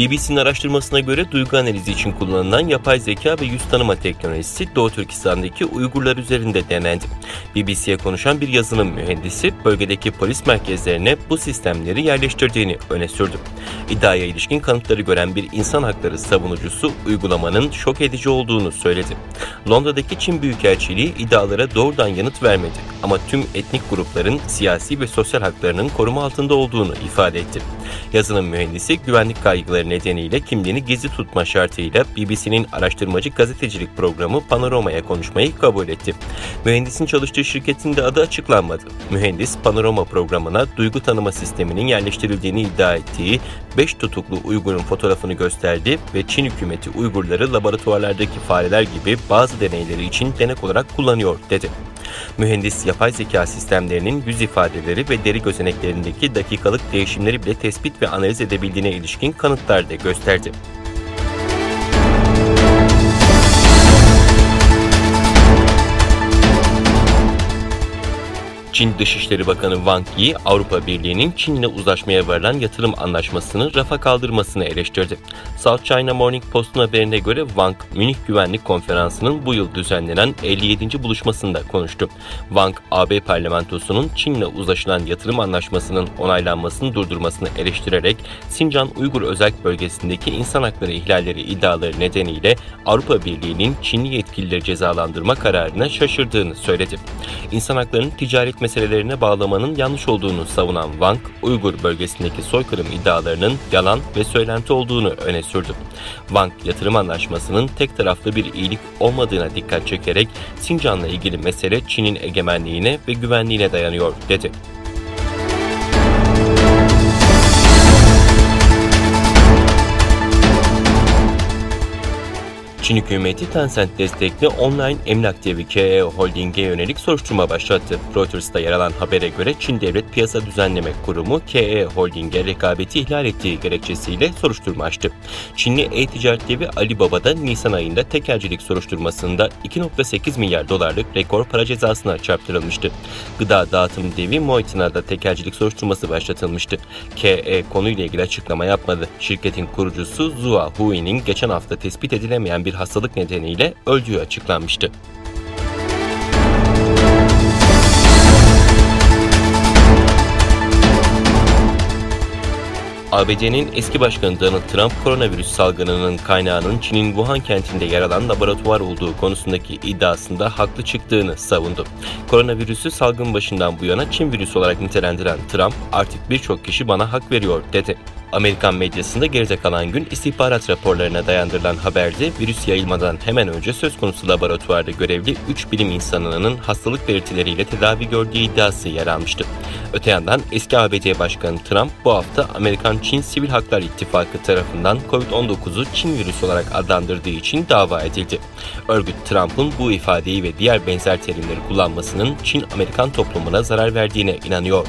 BBC'nin araştırmasına göre duygu analizi için kullanılan yapay zeka ve yüz tanıma teknolojisi Doğu Türkistan'daki Uygurlar üzerinde denendi. BBC'ye konuşan bir yazılım mühendisi bölgedeki polis merkezlerine bu sistemleri yerleştirdiğini öne sürdü. İddiaya ilişkin kanıtları gören bir insan hakları savunucusu uygulamanın şok edici olduğunu söyledi. Londra'daki Çin Büyükelçiliği iddialara doğrudan yanıt vermedi ama tüm etnik grupların siyasi ve sosyal haklarının koruma altında olduğunu ifade etti. Yazılım mühendisi güvenlik kaygıları nedeniyle kimliğini gizli tutma şartıyla BBC'nin araştırmacı gazetecilik programı Panoroma'ya konuşmayı kabul etti. Mühendisin çalıştığı şirketin de adı açıklanmadı. Mühendis Panorama programına duygu tanıma sisteminin yerleştirildiğini iddia ettiği 5 tutuklu Uygur'un fotoğrafını gösterdi ve Çin hükümeti Uygurları laboratuvarlardaki fareler gibi bazı deneyleri için denek olarak kullanıyor dedi. Mühendis yapay zeka sistemlerinin yüz ifadeleri ve deri gözeneklerindeki dakikalık değişimleri bile tespit ve analiz edebildiğine ilişkin kanıtlar da gösterdi. Çin Dışişleri Bakanı Wang Yi, Avrupa Birliği'nin Çin'le uzlaşmaya varılan yatırım anlaşmasını rafa kaldırmasını eleştirdi. South China Morning Post'un haberine göre Wang, Münih Güvenlik Konferansı'nın bu yıl düzenlenen 57. buluşmasında konuştu. Wang, AB parlamentosunun Çin'le uzlaşılan yatırım anlaşmasının onaylanmasını durdurmasını eleştirerek Sincan Uygur Özerk Bölgesi'ndeki insan hakları ihlalleri iddiaları nedeniyle Avrupa Birliği'nin Çinli yetkilileri cezalandırma kararına şaşırdığını söyledi. İnsan haklarının ticaret meselelerine bağlamanın yanlış olduğunu savunan Wang, Uygur bölgesindeki soykırım iddialarının yalan ve söylenti olduğunu öne sürdü. Wang, yatırım anlaşmasının tek taraflı bir iyilik olmadığına dikkat çekerek Sincan'la ilgili mesele Çin'in egemenliğine ve güvenliğine dayanıyor dedi. Çin hükümeti Tencent destekli online emlak devi KE Holding'e yönelik soruşturma başlattı. Reuters'ta yer alan habere göre Çin Devlet Piyasa Düzenleme Kurumu KE Holding'e rekabeti ihlal ettiği gerekçesiyle soruşturma açtı. Çinli e-ticaret devi Alibaba'da Nisan ayında tekelcilik soruşturmasında 2,8 milyar dolarlık rekor para cezasına çarptırılmıştı. Gıda dağıtım devi Moitina'da tekelcilik soruşturması başlatılmıştı. KE konuyla ilgili açıklama yapmadı. Şirketin kurucusu Zhua Hui'nin geçen hafta tespit edilemeyen bir hastalık nedeniyle öldüğü açıklanmıştı. ABD'nin eski başkanı Donald Trump, koronavirüs salgınının kaynağının Çin'in Wuhan kentinde yer alan laboratuvar olduğu konusundaki iddiasında haklı çıktığını savundu. Koronavirüsü salgın başından bu yana Çin virüsü olarak nitelendiren Trump, artık birçok kişi bana hak veriyor dedi. Amerikan medyasında geride kalan gün istihbarat raporlarına dayandırılan haberde virüs yayılmadan hemen önce söz konusu laboratuvarda görevli 3 bilim insanının hastalık belirtileriyle tedavi gördüğü iddiası yer almıştı. Öte yandan eski ABD Başkanı Trump bu hafta Amerikan-Çin Sivil Haklar İttifakı tarafından COVID-19'u Çin virüsü olarak adlandırdığı için dava edildi. Örgüt Trump'ın bu ifadeyi ve diğer benzer terimleri kullanmasının Çin-Amerikan toplumuna zarar verdiğine inanıyor.